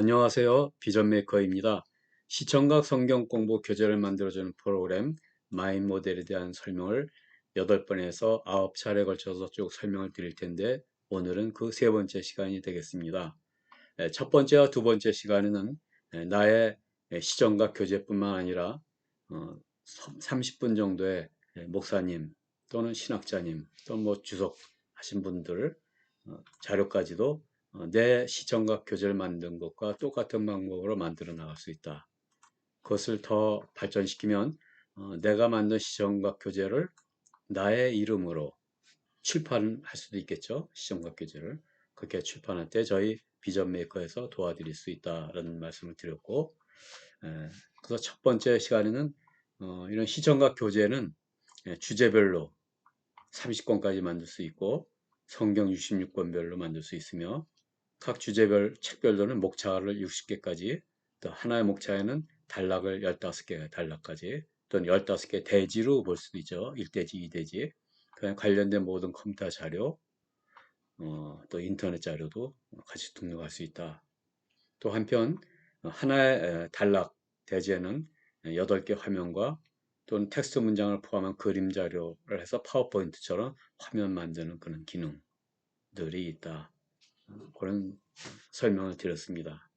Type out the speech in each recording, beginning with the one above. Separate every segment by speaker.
Speaker 1: 안녕하세요. 비전메이커입니다. 시청각 성경 공부 교재를 만들어주는 프로그램 마인 모델에 대한 설명을 8번에서 9차례에 걸쳐서 쭉 설명을 드릴 텐데 오늘은 그 세 번째 시간이 되겠습니다. 첫 번째와 두 번째 시간에는 나의 시청각 교재뿐만 아니라 30분 정도의 목사님 또는 신학자님 또는 뭐 주석하신 분들 자료까지도 내 시청각 교재를 만든 것과 똑같은 방법으로 만들어 나갈 수 있다. 그것을 더 발전시키면 내가 만든 시청각 교재를 나의 이름으로 출판할 수도 있겠죠. 시청각 교재를. 그렇게 출판할 때 저희 비전 메이커에서 도와드릴 수 있다라는 말씀을 드렸고, 그래서 첫 번째 시간에는 이런 시청각 교재는 주제별로 30권까지 만들 수 있고 성경 66권별로 만들 수 있으며 각 주제별 책별로는 목차를 60개까지 또 하나의 목차에는 단락을 15개 단락까지 또는 15개 대지로 볼 수도 있죠. 1대지, 2대지. 그냥 관련된 모든 컴퓨터 자료 또 인터넷 자료도 같이 등록할 수 있다. 또 한편 하나의 단락 대지에는 8개 화면과 또는 텍스트 문장을 포함한 그림 자료를 해서 파워포인트처럼 화면 만드는 그런 기능들이 있다. 그런 설명을 드렸습니다.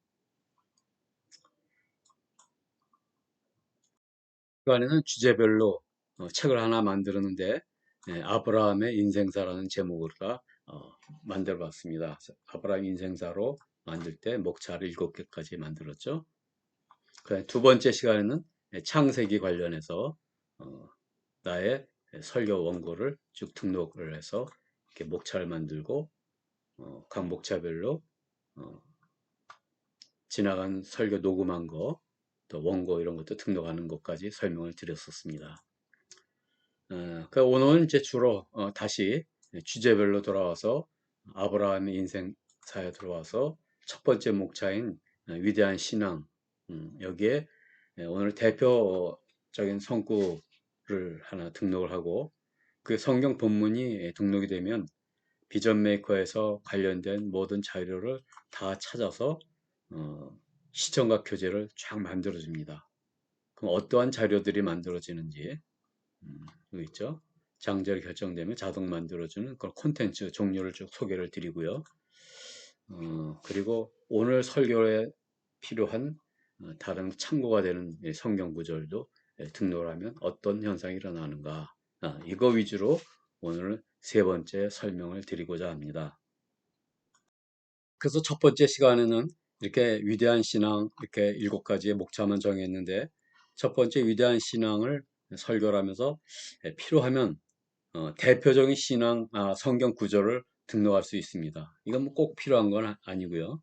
Speaker 1: 그 안에는 주제별로 책을 하나 만들었는데 아브라함의 인생사라는 제목으로 만들어 봤습니다. 아브라함 인생사로 만들 때 목차를 7개까지 만들었죠. 두 번째 시간에는 창세기 관련해서 나의 설교 원고를 쭉 등록을 해서 이렇게 목차를 만들고 각 목차별로 어, 지나간 설교 녹음한 거, 또 원고 이런 것도 등록하는 것까지 설명을 드렸었습니다. 오늘은 이제 주로 다시 주제별로 돌아와서 아브라함의 인생사에 들어와서 첫 번째 목차인 위대한 신앙, 여기에 오늘 대표적인 성구를 하나 등록을 하고 그 성경 본문이 등록이 되면 비전 메이커에서 관련된 모든 자료를 다 찾아서 시청각 교재를 쫙 만들어 줍니다. 그럼 어떠한 자료들이 만들어지는지 여기 있죠. 장절이 결정되면 자동 만들어주는 그런 콘텐츠 종류를 쭉 소개를 드리고요. 그리고 오늘 설교에 필요한 다른 참고가 되는 성경 구절도 등록을 하면 어떤 현상이 일어나는가 이거 위주로 오늘 세 번째 설명을 드리고자 합니다. 그래서 첫 번째 시간에는 이렇게 위대한 신앙 이렇게 7가지의 목차만 정했는데 첫 번째 위대한 신앙을 설교를 하면서 필요하면 대표적인 신앙 성경 구절을 등록할 수 있습니다. 이건 뭐꼭 필요한 건 아니고요.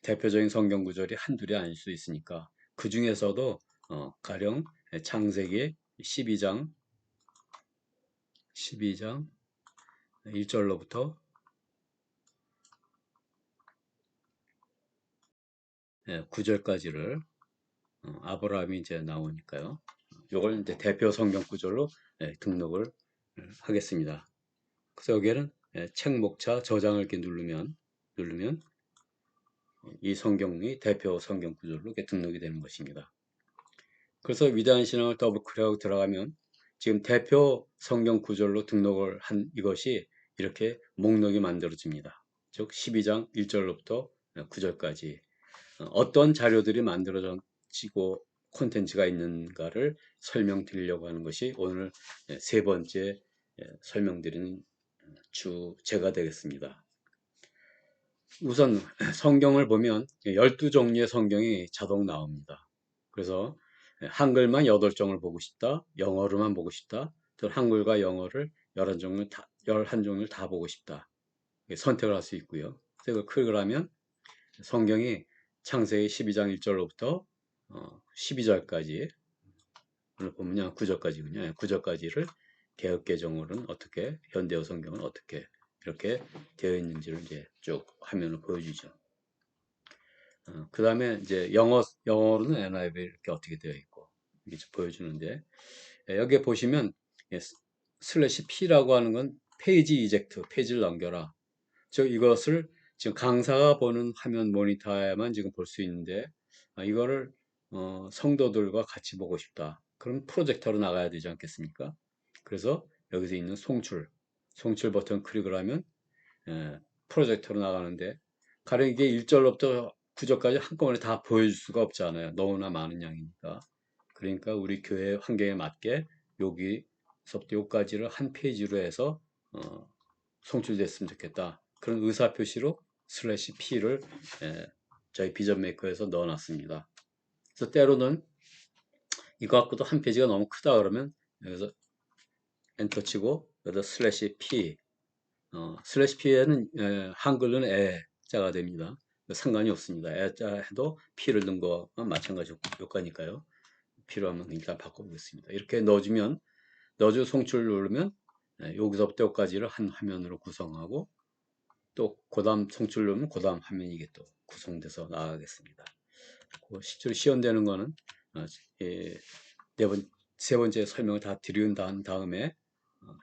Speaker 1: 대표적인 성경 구절이 한둘이 아닐 수 있으니까 그 중에서도 가령 창세기 12장 1절로부터 9절까지를 아브라함이 이제 나오니까요. 요걸 이제 대표 성경 구절로 등록을 하겠습니다. 그래서 여기에는 책 목차 저장을 이렇게 누르면 이 성경이 대표 성경 구절로 이렇게 등록이 되는 것입니다. 그래서 위대한 신앙을 더블 클릭하고 들어가면 지금 대표 성경 구절로 등록을 한 이것이 이렇게 목록이 만들어집니다. 즉 12장 1절로부터 9절까지 어떤 자료들이 만들어지고 콘텐츠가 있는가를 설명드리려고 하는 것이 오늘 세 번째 설명드리는 주제가 되겠습니다. 우선 성경을 보면 12종류의 성경이 자동 나옵니다. 그래서 한글만 8종을 보고 싶다, 영어로만 보고 싶다, 또 한글과 영어를 11종을 다 보고 싶다. 선택을 할 수 있고요. 그래서 클릭을 하면 성경이 창세기 12장 1절로부터 12절까지 오늘 보면 9절까지군요. 9절까지를 개역개정으로는 어떻게 현대어 성경은 어떻게 이렇게 되어 있는지를 이제 쭉 화면을 보여주죠. 그 다음에 이제 영어로는 NIV 이렇게 어떻게 되어 있고 이렇게 보여주는데 여기에 보시면 슬래시 P라고 하는 건 페이지 이젝트, 페이지를 넘겨라. 즉 이것을 지금 강사가 보는 화면 모니터에만 지금 볼 수 있는데 이거를 성도들과 같이 보고 싶다. 그럼 프로젝터로 나가야 되지 않겠습니까? 그래서 여기서 있는 송출 버튼 클릭을 하면 프로젝터로 나가는데 가령 이게 1절부터 9절까지 한꺼번에 다 보여줄 수가 없잖아요. 너무나 많은 양이니까. 그러니까 우리 교회 환경에 맞게 여기서부터 여기까지를 한 페이지로 해서 송출됐으면 좋겠다. 그런 의사표시로 슬래시 P를 저희 비전 메이커에서 넣어놨습니다. 그래서 때로는 이거 갖고도 한 페이지가 너무 크다 그러면 여기서 엔터 치고 여기다 슬래시 P 슬래시 P에는 한글로는 애자가 됩니다. 상관이 없습니다. 애자 해도 P를 넣은 거와 마찬가지 효과니까요. 필요하면 일단 바꿔보겠습니다. 이렇게 넣어주 송출 누르면 여기서부터 여기까지를 한 화면으로 구성하고 또 그다음 송출 누르면 그다음 화면이 이게 또 구성돼서 나가겠습니다. 실제로 시연되는 거는 예, 세 번째 설명을 다 드린 다음에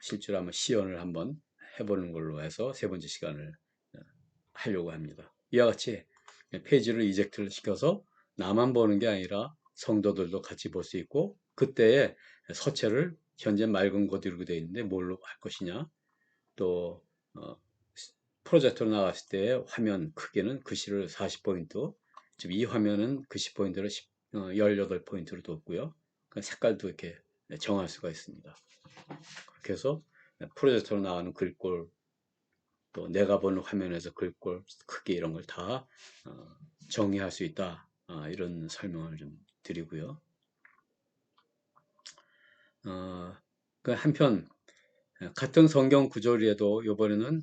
Speaker 1: 실제로 한번 시연을 한번 해보는 걸로 해서 세 번째 시간을 하려고 합니다. 이와 같이 페이지를 이젝트를 시켜서 나만 보는 게 아니라 성도들도 같이 볼 수 있고 그때의 서체를 현재 맑은 거디로 되어 있는데 뭘로 할 것이냐 또 프로젝터로 나갔을 때 화면 크기는 글씨를 40포인트 지금 이 화면은 글씨 포인트를 18포인트로 뒀고요. 색깔도 이렇게 정할 수가 있습니다. 그렇게 해서 프로젝터로 나가는 글꼴 또 내가 보는 화면에서 글꼴 크기 이런 걸 다 정의할 수 있다. 이런 설명을 좀 드리고요. 그 한편 같은 성경 구절이라도 이번에는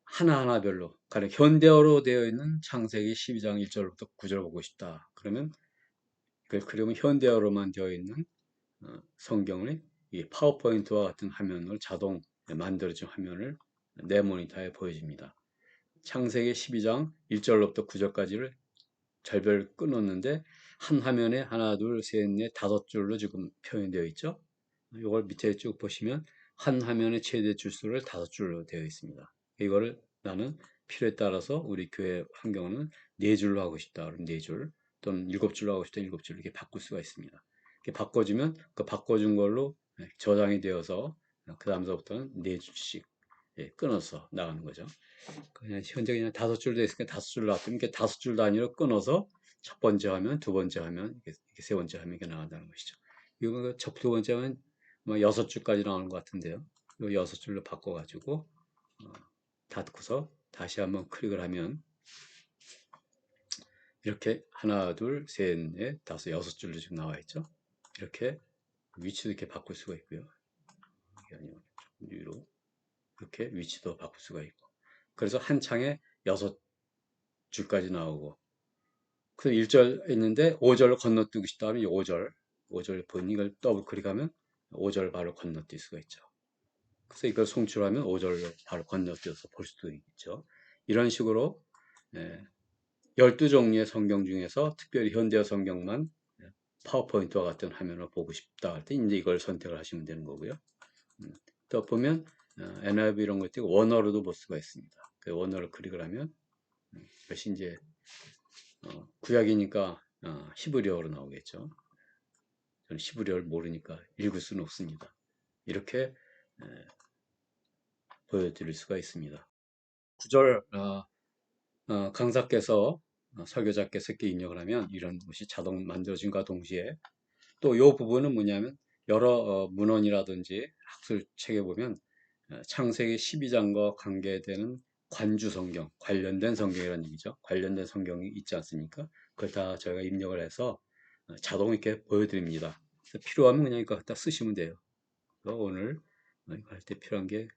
Speaker 1: 하나하나별로 가령 현대어로 되어 있는 창세기 12장 1절부터 9절 보고 싶다. 그러면 현대어로만 되어 있는 성경의 이 파워포인트와 같은 화면을 자동 만들어진 화면을 내 모니터에 보여줍니다. 창세기 12장 1절로부터 9절까지를 절별 끊었는데 한 화면에 하나, 둘, 셋, 넷, 다섯 줄로 지금 표현되어 있죠. 이걸 밑에 쭉 보시면 한 화면의 최대 줄수를 다섯 줄로 되어 있습니다. 이거를 나는 필요에 따라서 우리 교회 환경은 네 줄로 하고 싶다. 그럼 네 줄 또는 일곱 줄로 하고 싶다. 일곱 줄 이렇게 바꿀 수가 있습니다. 이렇게 바꿔주면 그 바꿔준 걸로 저장이 되어서 그 다음서부터는 네 줄씩 끊어서 나가는 거죠. 그냥 현재 그냥 다섯 줄 되어 있으니까 다섯 줄 나왔으면 이렇게 다섯 줄 단위로 끊어서 첫 번째 화면, 두 번째 화면, 이렇게 세 번째 화면이 나간다는 것이죠. 이거 두 번째 화면 뭐 여섯 줄까지 나오는 것 같은데요. 이 여섯 줄로 바꿔가지고 닫고서 다시 한번 클릭을 하면 이렇게 하나, 둘, 셋, 넷, 다섯, 여섯 줄로 지금 나와 있죠. 이렇게 위치도 이렇게 바꿀 수가 있고요. 이게 아니고 위로 이렇게 위치도 바꿀 수가 있고. 그래서 한 창에 여섯 줄까지 나오고 그 1절 있는데 5절을 건너뛰고 싶다 하면 5절 보니 이걸 더블 클릭하면 5절 바로 건너뛸 수가 있죠. 그래서 이걸 송출하면 5절로 바로 건너뛰어서 볼 수도 있죠. 이런 식으로 12종류의 성경 중에서 특별히 현대어 성경만 파워포인트와 같은 화면을 보고 싶다 할 때 이제 이걸 선택을 하시면 되는 거고요. 또 보면 NIV 이런 것들이 원어로도 볼 수가 있습니다. 그 원어를 클릭을 하면 이것이 이제 구약이니까 히브리어로 나오겠죠. 저는 히브리어를 모르니까 읽을 수는 없습니다. 이렇게 보여드릴 수가 있습니다. 9절 강사께서 설교자께서 이렇게 입력을 하면 이런 것이 자동 만들어진과 동시에 또 이 부분은 뭐냐면 여러 문헌이라든지 학술책에 보면 창세기 12장과 관계되는 관주 성경, 관련된 성경이라는 얘기죠. 관련된 성경이 있지 않습니까? 그걸 다 저희가 입력을 해서 자동 이렇게 보여드립니다. 필요하면 그냥 이거 갖다 쓰시면 돼요. 오늘 이거 할 때 필요한 게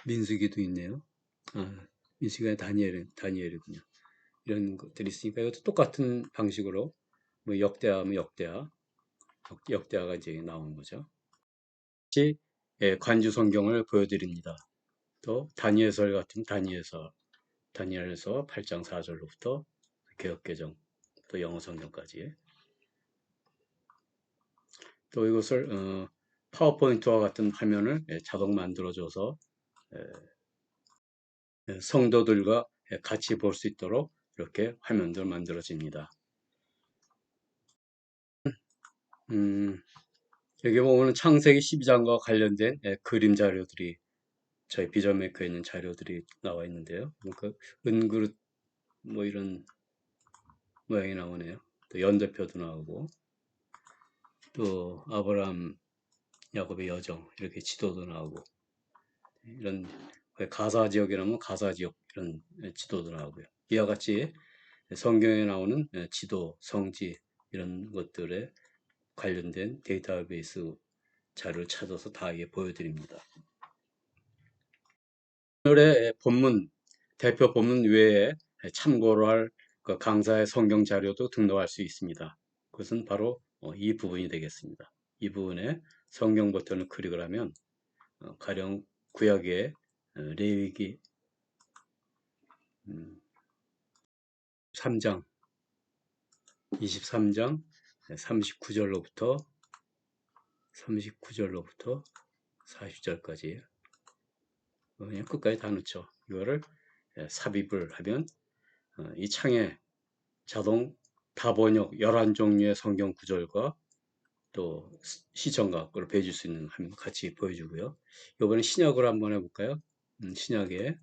Speaker 1: 민수기도 있네요. 민수기가 다니엘이군요. 이런 것들이 있으니까 이것도 똑같은 방식으로 뭐 역대하면 역대하가 이제 나오는 거죠. 같이 관주 성경을 보여드립니다. 또 다니엘서 같은 다니엘서 8장 4절로부터 개역개정 또 영어 성경까지 또 이것을 파워포인트와 같은 화면을 자동 만들어줘서 성도들과 같이 볼 수 있도록 이렇게 화면들 만들어집니다. 음, 여기 보면 창세기 12장과 관련된 그림 자료들이 저희 비전메이커에 있는 자료들이 나와 있는데요. 그러니까 은그릇 뭐 이런 모양이 나오네요. 또 연대표도 나오고 또 아브라함 야곱의 여정 이렇게 지도도 나오고 이런 가사 지역이라면 가사 지역 이런 지도도 나오고요. 이와 같이 성경에 나오는 지도, 성지 이런 것들에 관련된 데이터베이스 자료를 찾아서 다 보여드립니다. 오늘의 본문, 대표 본문 외에 참고로 할 그 강사의 성경 자료도 등록할 수 있습니다. 그것은 바로 이 부분이 되겠습니다. 이 부분에 성경 버튼을 클릭을 하면 가령 구약의 레위기 3장 23장 39절로부터 40절까지 그냥 끝까지 다 넣죠. 이거를 삽입을 하면 이 창에 자동 다번역 11종류의 성경 구절과 또 시청각을 보여줄 수 있는 화면 같이 보여주고요. 이번에 신약으로 한번 해볼까요? 신약에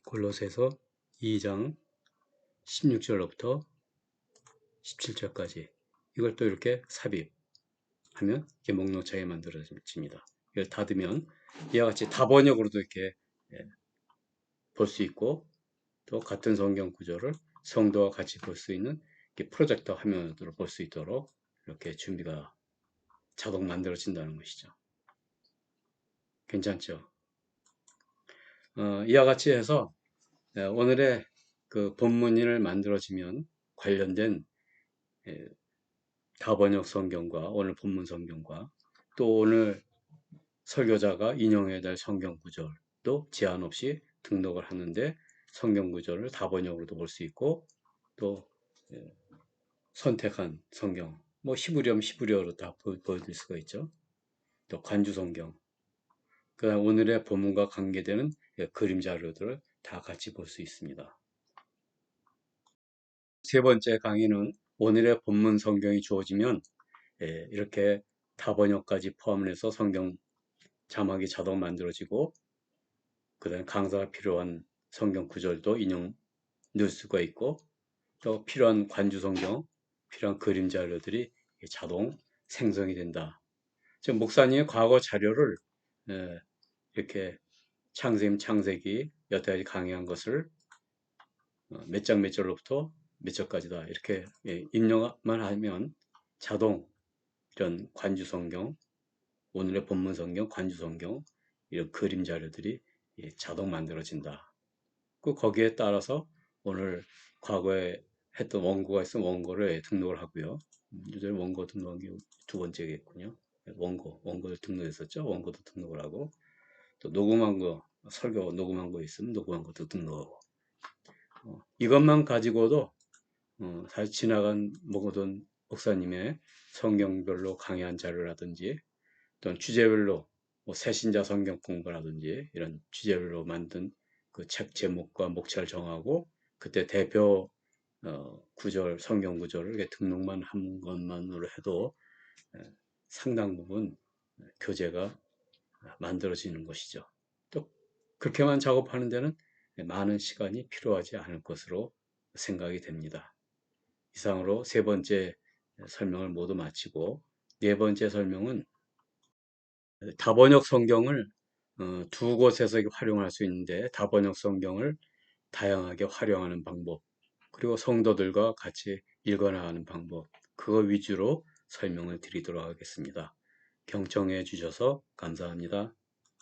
Speaker 1: 골로새서 2장 16절로부터 17절까지 이걸 또 이렇게 삽입하면 이렇게 목록창에 만들어집니다. 이걸 닫으면 이와 같이 다번역으로도 이렇게 볼 수 있고 또 같은 성경 구조를 성도와 같이 볼 수 있는 프로젝터 화면으로 볼 수 있도록 이렇게 준비가 자동 만들어진다는 것이죠. 괜찮죠? 이와 같이 해서 오늘의 그 본문을 만들어지면 관련된 다번역 성경과 오늘 본문 성경과 또 오늘 설교자가 인용해야 될 성경 구절도 제한 없이 등록을 하는데 성경 구절을 다번역으로도 볼 수 있고 또 선택한 성경 뭐 히브리어면 히브리어로 다 보여드릴 수가 있죠. 또 관주 성경 그다음 오늘의 본문과 관계되는 그림 자료들을 다 같이 볼 수 있습니다. 세 번째 강의는 오늘의 본문 성경이 주어지면 이렇게 다번역까지 포함을 해서 성경 자막이 자동 만들어지고 그 다음에 강사가 필요한 성경 구절도 인용 넣을 수가 있고 또 필요한 관주 성경, 필요한 그림 자료들이 자동 생성이 된다. 지금 목사님의 과거 자료를 이렇게 창세기 여태까지 강의한 것을 몇 장 몇 절로부터 몇 절까지다 이렇게 입력만 하면 자동 이런 관주 성경, 오늘의 본문 성경, 관주 성경 이런 그림 자료들이 자동 만들어진다. 그 거기에 따라서 오늘 과거에 했던 원고가 있으면 원고를 등록을 하고요. 요즘 원고 등록한 게 두 번째겠군요. 원고를 등록했었죠. 원고도 등록을 하고 또 녹음한 거 설교 녹음한 거 있으면 녹음한 것도 등록하고 이것만 가지고도 사실 지나간 모든 목사님의 성경별로 강의한 자료라든지 또는 주제별로 뭐 새신자 성경 공부라든지 이런 주제별로 만든 그 책 제목과 목차를 정하고 그때 대표 구절 성경 구절을 이렇게 등록만 한 것만으로 해도 상당 부분 교재가 만들어지는 것이죠. 또 그렇게만 작업하는 데는 많은 시간이 필요하지 않을 것으로 생각이 됩니다. 이상으로 세 번째 설명을 모두 마치고 네 번째 설명은 다번역 성경을 두 곳에서 활용할 수 있는데 다번역 성경을 다양하게 활용하는 방법 그리고 성도들과 같이 읽어나가는 방법 그거 위주로 설명을 드리도록 하겠습니다. 경청해 주셔서 감사합니다.